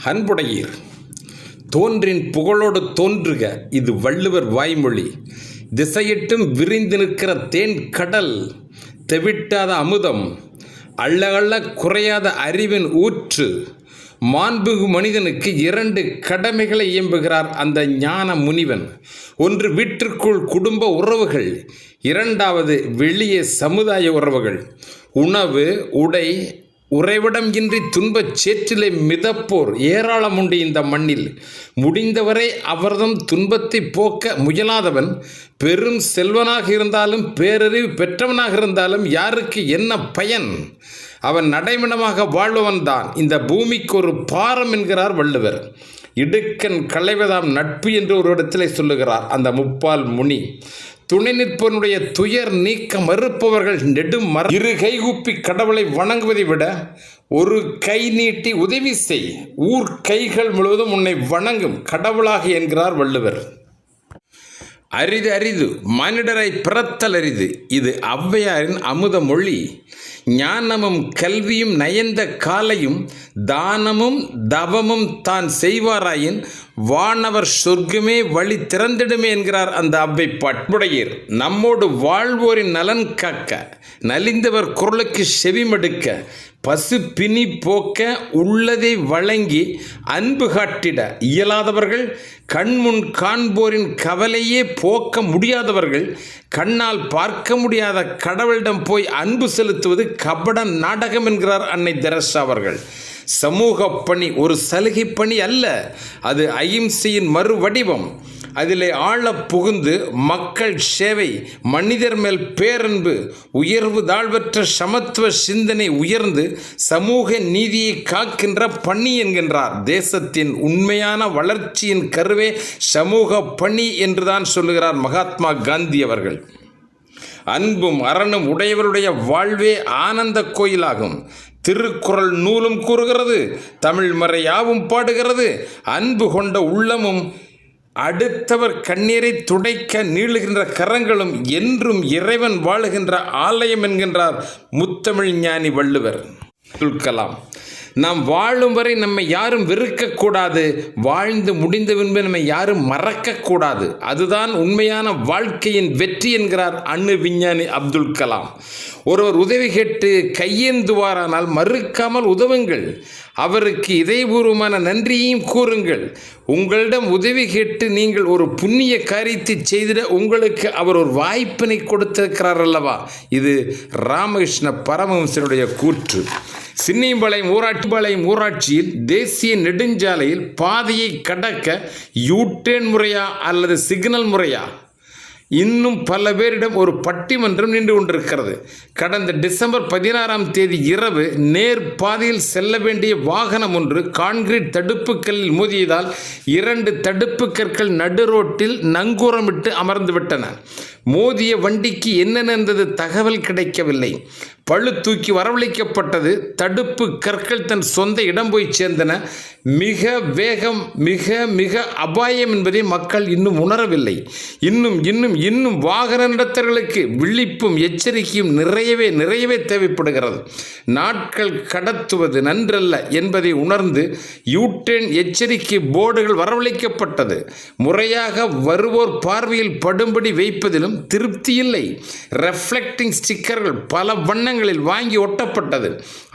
அன்புடையீர் தோன்றின் புகழோடு தோன்றுக, இது வள்ளுவர் வாய்மொழி. திசையிட்டும் விரிந்து நிற்கிற தேன் கடல், தெவிட்டாத அமுதம், அள்ள அள்ள குறையாத அறிவின் ஊற்று. மாண்புகு மனிதனுக்கு 2 கடமைகளை இயம்புகிறார் அந்த ஞான முனிவன். ஒன்று வீட்டிற்குள் குடும்ப உறவுகள், 2வது வெளியே சமுதாய உறவுகள். உணவு, உடை, உறைவிடம் இன்றி துன்பச் சேற்றிலே மிதப்போர் ஏராளம் உண்டு இந்த மண்ணில். முடிந்தவரை அவர்தம் துன்பத்தை போக்க முயலாதவன் பெரும் செல்வனாக இருந்தாலும் பேரறிவு பெற்றவனாக இருந்தாலும் யாருக்கு என்ன பயன்? அவன் நடைமணமாக வாழ்பவன்தான் இந்த பூமிக்கு ஒரு பாரம் என்கிறார் வள்ளுவர். இடுக்கண் களைவதாம் நட்பு என்று ஒரு இடத்திலே சொல்லுகிறார் அந்த முப்பால் முனி. துணை நிற்பவனுடைய துயர் நீக்க மறுப்பவர்கள் நெடும் இரு கைகூப்பி கடவுளை வணங்குவதை விட ஒரு கை நீட்டி உதவி செய், ஊர் கைகள் முழுவதும் உன்னை வணங்கும் கடவுளாக என்கிறார் வள்ளுவர். அரிது அரிது மானிடரை பிறத்தல் அரிது, இது ஔவையாரின் அமுத மொழி. ஞானமும் கல்வியும் நயந்த காலையும் தானமும் தவமும் தான் செய்வாராயின் வானவர் சொர்க்கமே வழி திறந்திடுமே என்கிறார் அந்த அவ்வை பட்புடையீர். நம்மோடு வாழ்வோரின் நலன் காக்க, நலிந்தவர் குரலுக்கு செவிமடுக்க, பசு பிணி போக்க, உள்ளதை வழங்கி அன்பு காட்டிட இயலாதவர்கள், கண்முன் காண்போரின் கவலையே போக்க முடியாதவர்கள், கண்ணால் பார்க்க முடியாத கடவுளிடம் போய் அன்பு செலுத்துவது கபட நாடகம் என்கிறார் அன்னை தெரசா அவர்கள். சமூக பணி ஒரு சலுகை பணி அல்ல, அது அகிம்சையின் மறு வடிவம். அதிலே ஆழ புகுந்து மக்கள் சேவை, மனிதர் மேல் பேரன்பு, உயர்வு தாழ்வற்ற சமத்துவ சிந்தனை உயர்ந்து சமூக நீதியை காக்கின்ற பணி என்கின்றார். தேசத்தின் உண்மையான வளர்ச்சியின் கருவே சமூக பணி என்றுதான் சொல்லுகிறார் மகாத்மா காந்தி அவர்கள். அன்பும் அறனும் உடையவருடைய வாழ்வே ஆனந்த கோயிலாகும். திருக்குறள் நூலும் கூறுகிறது, தமிழ் மறையாவும் பாடுகிறது. அன்பு கொண்ட உள்ளமும் அடுத்தவர் கண்ணீரை துடைக்க நீளுகின்ற கரங்களும் என்றும் இறைவன் வாழுகின்ற ஆலயம் என்கின்றார் முத்தமிழ் ஞானி வள்ளுவர். அப்துல் கலாம். நாம் வாழும் வரை நம்மை யாரும் வெறுக்கக்கூடாது, வாழ்ந்து முடிந்த பின்பு நம்மை யாரும் மறக்கக்கூடாது. அதுதான் உண்மையான வாழ்க்கையின் வெற்றி என்கிறார் அணு விஞ்ஞானி அப்துல் கலாம். ஒருவர் உதவி கேட்டு கையேந்துவாரானால் மறுக்காமல் உதவுங்கள், அவருக்கு இதயபூர்வமான நன்றியையும் கூறுங்கள். உங்களிடம் உதவி கேட்டு நீங்கள் ஒரு புண்ணிய காரியத்தை செய்திட உங்களுக்கு அவர் ஒரு வாய்ப்பினை கொடுத்திருக்கிறார் அல்லவா? இது ராமகிருஷ்ண பரமஹம்சனுடைய கூற்று. சின்னிபாளையம் ஊராட்சியில் தேசிய நெடுஞ்சாலையில் பாதையை கடக்க யூட்டேன் முறையா அல்லது சிக்னல் முறையா? இன்னும் பல பேரிடம் ஒரு பட்டிமன்றம் நின்று கொண்டிருக்கிறது. கடந்த டிசம்பர் 16ஆம் தேதி இரவு நேர் பாதையில் செல்ல வேண்டிய வாகனம் ஒன்று கான்கிரீட் தடுப்புக்கல்லில் மோதியதால் 2 தடுப்பு கற்கள் நடுரோட்டில் நங்கூரமிட்டு அமர்ந்து விட்டன. மோதிய வண்டிக்கு என்ன நடந்தது தகவல் கிடைக்கவில்லை. பழு தூக்கி வரவழைக்கப்பட்டது. தடுப்பு கற்கள் தன் சொந்த இடம் போய் சேர்ந்தன. மிக வேகம், மிக மிக அபாயம் என்பதை மக்கள் இன்னும் உணரவில்லை. இன்னும் வாகன நடத்தர்களுக்கு விழிப்பும் எச்சரிக்கையும் நிறையவே தேவைப்படுகிறது. நாட்கள் கடத்துவது நன்றல்ல என்பதை உணர்ந்து யூட்டேன் எச்சரிக்கை போர்டுகள் வரவழைக்கப்பட்டது. முறையாக வருவோர் பார்வையில் படும்படி வைப்பதிலும் திருப்தி இல்லை. ரெஃப்ளெக்டிங் ஸ்டிக்கர்கள் பல வண்ணங்களில் வாங்கி ஒட்டப்பட்டது.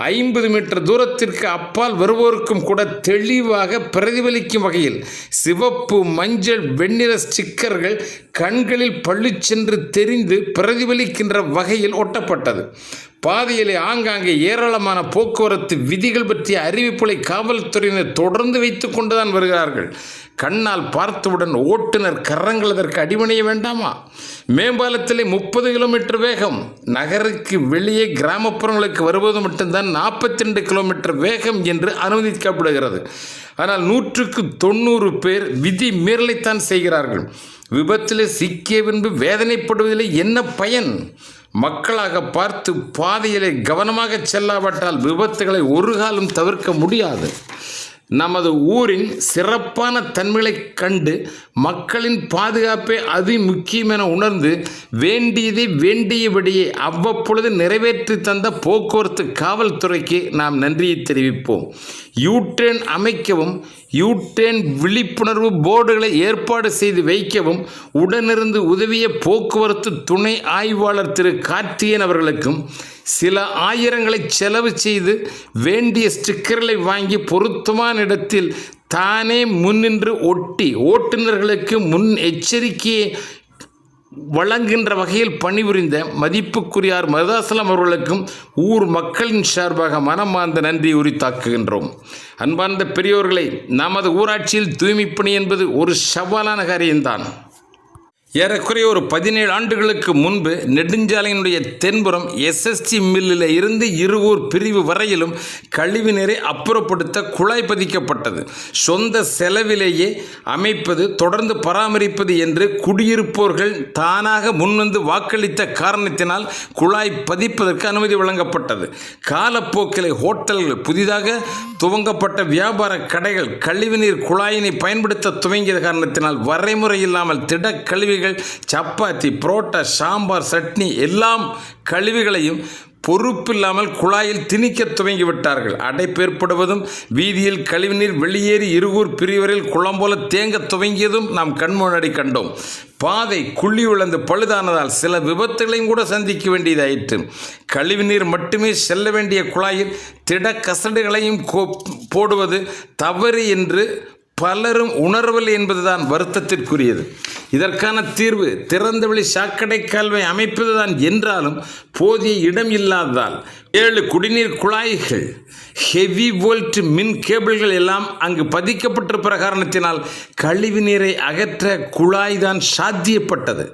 50 மீட்டர் தூரத்திற்கு அப்பால் வருவோருக்கும் கூட தெளிவாக பிரதிபலிக்கும் வகையில் சிவப்பு, மஞ்சள், வெண்ணிற ஸ்டிக்கர்கள் கண்களில் பளிச்சென்று தெரிந்து பிரதிபலிக்கின்ற வகையில் ஒட்டப்பட்டது. பாதையிலே ஆங்காங்கே ஏராளமான போக்குவரத்து விதிகள் பற்றிய அறிவிப்புகளை காவல்துறையினர் தொடர்ந்து வைத்து கொண்டுதான் வருகிறார்கள். கண்ணால் பார்த்தவுடன் ஓட்டுநர் கரங்கள் அதற்கு அடிபணிய வேண்டாமா? மேம்பாலத்திலே 30 கிலோமீட்டர் வேகம், நகருக்கு வெளியே கிராமப்புறங்களுக்கு வருவது மட்டும்தான் 42 கிலோமீட்டர் வேகம் என்று அனுமதிக்கப்படுகிறது. ஆனால் 100க்கு 90 பேர் விதி மீறலைத்தான் செய்கிறார்கள். விபத்தில் சிக்கிய பின்பு வேதனைப்படுவதில் என்ன பயன்? மக்களாக பார்த்து பாதையிலே கவனமாக செல்லாவிட்டால் விபத்துகளை ஒரு காலம் தவிர்க்க முடியாது. நமது ஊரின் சிறப்பான தன்மைகளை கண்டு மக்களின் பாதுகாப்பை அதி முக்கியம் என உணர்ந்து வேண்டியதை வேண்டியபடியே அவ்வப்பொழுது நிறைவேற்றி தந்த போக்குவரத்து காவல்துறைக்கு நாம் நன்றியை தெரிவிப்போம். யூட்ரேன் அமைக்கவும் யூட்ரேன் விழிப்புணர்வு போர்டுகளை ஏற்பாடு செய்து வைக்கவும் உடனிருந்து உதவிய போக்குவரத்து துணை ஆய்வாளர் திரு கார்த்தியன் அவர்களுக்கும் சில ஆயிரங்களை செலவு செய்து வேண்டிய ஸ்டிக்கர்களை வாங்கி பொருத்தமான இடத்தில் தானே முன்னின்று ஒட்டி ஓட்டுநர்களுக்கு முன் எச்சரிக்கையை வழங்குகின்ற வகையில் பணிபுரிந்த மதிப்புக்குரியார் மருதாசலம் அவர்களுக்கும் ஊர் மக்களின் சார்பாக மனமார்ந்த நன்றி உரித்தாக்குகின்றோம். அன்பார்ந்த பெரியோர்களை, நமது ஊராட்சியில் தூய்மைப் பணி என்பது ஒரு சவாலான காரியம்தான். ஏறக்குறைய ஒரு 17 ஆண்டுகளுக்கு முன்பு நெடுஞ்சாலையினுடைய தென்புறம் எஸ்எஸ்டி மில்லில் இருந்து இருகூர் பிரிவு வரையிலும் கழிவு நீரை அப்புறப்படுத்த குழாய் பதிக்கப்பட்டது. சொந்த செலவிலேயே அமைப்பது, தொடர்ந்து பராமரிப்பது என்று குடியிருப்போர்கள் தானாக முன்வந்து வாக்களித்த காரணத்தினால் குழாய் பதிப்பதற்கு அனுமதி வழங்கப்பட்டது. காலப்போக்கில் ஹோட்டல்கள், புதிதாக துவங்கப்பட்ட வியாபார கடைகள் கழிவுநீர் குழாயினை பயன்படுத்த துவங்கிய காரணத்தினால் வரைமுறை இல்லாமல் திடக்கழிவுகள், சப்பாத்தி, புரோட்டா, சாம்பார், சட்னி எல்லாம் கழிவுகளையும் பொறுப்பில்லாமல் குழாயில் திணிக்க துவங்கிவிட்டார்கள். அடைப்பு ஏற்படுவதும் வீதியில் கழிவுநீர் வெளியேறி இருகூர் பிரிவரில் குளம் போல தேங்க துவங்கியதும் நாம் கண்முன்னாடி கண்டோம். பாதை குழி விழுந்து பழுதானதால் சில விபத்துகளையும் கூட சந்திக்க வேண்டியதாயிற்று. கழிவுநீர் மட்டுமே செல்ல வேண்டிய குழாயில் திட கசடுகளையும் போடுவது தவறு என்று பலரும் உணர்வலை என்பதுதான் வருத்தத்திற்குரியது. இதற்கான தீர்வு திறந்தவெளி சாக்கடை கால்வாய் அமைப்பதுதான் என்றாலும் போதிய இடம் இல்லாததால் 7 குடிநீர் குழாய்கள், ஹெவி வோல்ட் மின் கேபிள்கள் எல்லாம் அங்கு பதிக்கப்பட்டிருக்கிற காரணத்தினால் கழிவு நீரை அகற்ற குழாய்தான் சாத்தியப்பட்டது.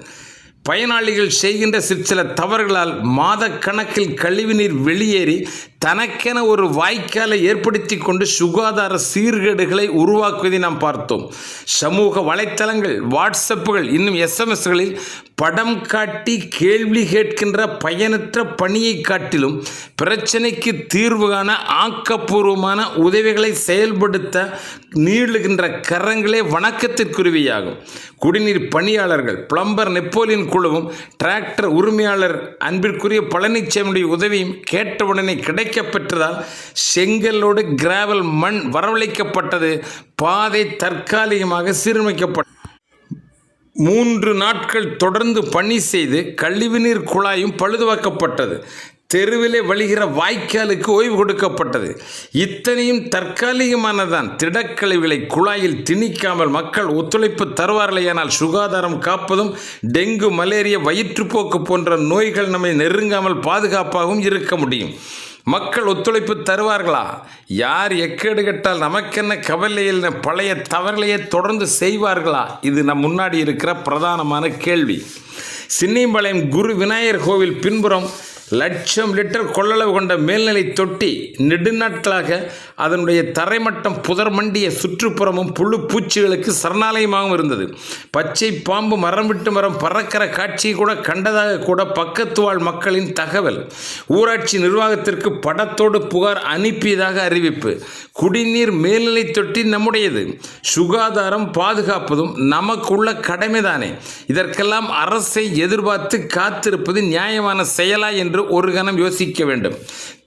பயனாளிகள் செய்கின்ற சிற்சில தவறுகளால் மாத கணக்கில் கழிவுநீர் வெளியேறி தனக்கென ஒரு வாய்க்காலை ஏற்படுத்தி கொண்டு சுகாதார சீர்கேடுகளை உருவாக்குவதை நாம் பார்த்தோம். சமூக வலைத்தளங்கள், வாட்ஸ்அப்புகள், இன்னும் எஸ்எம்எஸ்களில் படம் காட்டி கேள்வி கேட்கின்ற பயனற்ற பணியை காட்டிலும் பிரச்சனைக்கு தீர்வு காண ஆக்கப்பூர்வமான உதவிகளை செயல்படுத்த நீளுகின்ற கரங்களே வணக்கத்திற்குரியவையாகும். குடிநீர் பணியாளர்கள், பிளம்பர் நெப்போலியன் குழுவும் டிராக்டர் உரிமையாளர் அன்பிற்குரிய பழனிசாமியுடைய உதவியும் கேட்டவுடனே கிடைக்கப்பெற்றதால் செங்கலோடு கிராவல் மண் வரவழைக்கப்பட்டது. பாதை தற்காலிகமாக சீரமைக்கப்பட்டது. 3 நாட்கள் தொடர்ந்து பணி செய்து கழிவுநீர் குழாயும் பழுதுவாக்கப்பட்டது. தெருவிலே வழிகிற வாய்க்காலுக்கு ஓய்வு கொடுக்கப்பட்டது. இத்தனையும் தற்காலிகமானதான். திடக்கழிவுகளை குழாயில் திணிக்காமல் மக்கள் ஒத்துழைப்பு தருவார்களேயானால் சுகாதாரம் காப்பதும் டெங்கு, மலேரியா, வயிற்றுப்போக்கு போன்ற நோய்கள் நம்மை நெருங்காமல் பாதுகாப்பாகவும் இருக்க முடியும். மக்கள் ஒத்துழைப்பு தருவார்களா? யார் எக்கேடு கட்டால் நமக்கென்ன கவலையில் பழைய தவறுகளையே தொடர்ந்து செய்வார்களா? இது நம் முன்னாடி இருக்கிற பிரதானமான கேள்வி. சின்னிபாளையம் குரு விநாயகர் கோவில் பின்புறம் 1,00,000 லிட்டர் கொள்ளளவு கொண்ட மேல்நிலை தொட்டி நெடுநாட்களாக அதனுடைய தரைமட்டம் புதர் மண்டிய சுற்றுப்புறமும் புழு பூச்சிகளுக்கு சரணாலயமாகவும் இருந்தது. பச்சை பாம்பு மரம் விட்டு மரம் பறக்கிற காட்சியை கூட கண்டதாக கூட பக்கத்து வாழ் மக்களின் தகவல். ஊராட்சி நிர்வாகத்திற்கு படத்தோடு புகார் அனுப்பியதாக அறிவிப்பு. குடிநீர் மேல்நிலை தொட்டி நம்முடையது. சுகாதாரம் பாதுகாப்பதும் நமக்குள்ள கடமைதானே. இதற்கெல்லாம் அரசை எதிர்பார்த்து காத்திருப்பது நியாயமான செயலா என்று ஒரு கணம் யோசிக்க வேண்டும்.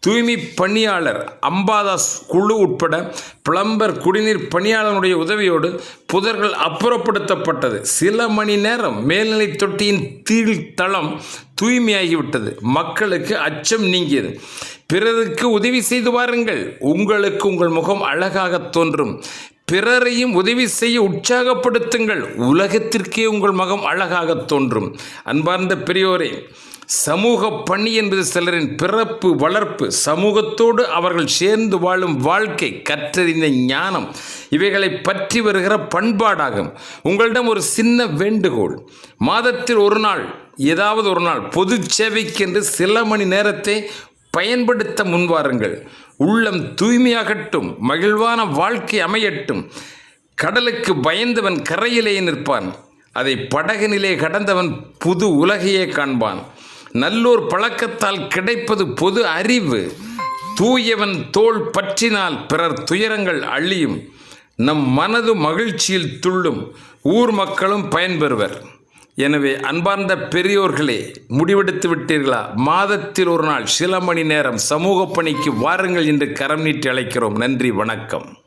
தூய்மை பணியாளர் அம்பாதாஸ் குழு உட்பட பிளம்பர் குடிநீர் பணியாளருடைய உதவியோடு புதர்கள் அப்புறப்படுத்தப்பட்டது. சில மணி நேரம் மேல்நிலை தொட்டியின் கீழ்த்தளம் தூய்மையாகிவிட்டது. மக்களுக்கு அச்சம் நீங்கியது. பிறருக்கு உதவி செய்து வாருங்கள், உங்களுக்கு உங்கள் முகம் அழகாக தோன்றும். பிறரையும் உதவி செய்ய உற்சாகப்படுத்துங்கள், உலகத்திற்கே உங்கள் முகம் அழகாக தோன்றும். அன்பார்ந்த பெரியோரே, சமூக பணி என்பது சிலரின் பிறப்பு, வளர்ப்பு, சமூகத்தோடு அவர்கள் சேர்ந்து வாழும் வாழ்க்கை, கற்றறிந்த ஞானம், இவைகளை பற்றி வருகிற பண்பாடாகும். உங்களிடம் ஒரு சின்ன வேண்டுகோள். மாதத்தில் ஒரு நாள், ஏதாவது ஒரு நாள் பொது சேவைக்கென்று சில மணி நேரத்தை பயன்படுத்த முன்வாருங்கள். உள்ளம் தூய்மையாகட்டும், மகிழ்வான வாழ்க்கை அமையட்டும். கடலுக்கு பயந்தவன் கரையிலே நிற்பான், அதை படகினிலே கடந்தவன் புது உலகையே காண்பான். நல்லோர் பழக்கத்தால் கிடைப்பது பொது அறிவு. தூயவன் தோள் பற்றினால் பிறர் துயரங்கள் அழியும். நம் மனது மகிழ்ச்சியில் துள்ளும். ஊர் மக்களும் பயன்பெறுவர். எனவே அன்பார்ந்த பெரியோர்களே, முடிவெடுத்து விட்டீர்களா? மாதத்தில் ஒரு நாள் சில மணி நேரம் சமூக பணிக்கு வாருங்கள் என்று கரம் நீட்டி அழைக்கிறோம். நன்றி, வணக்கம்.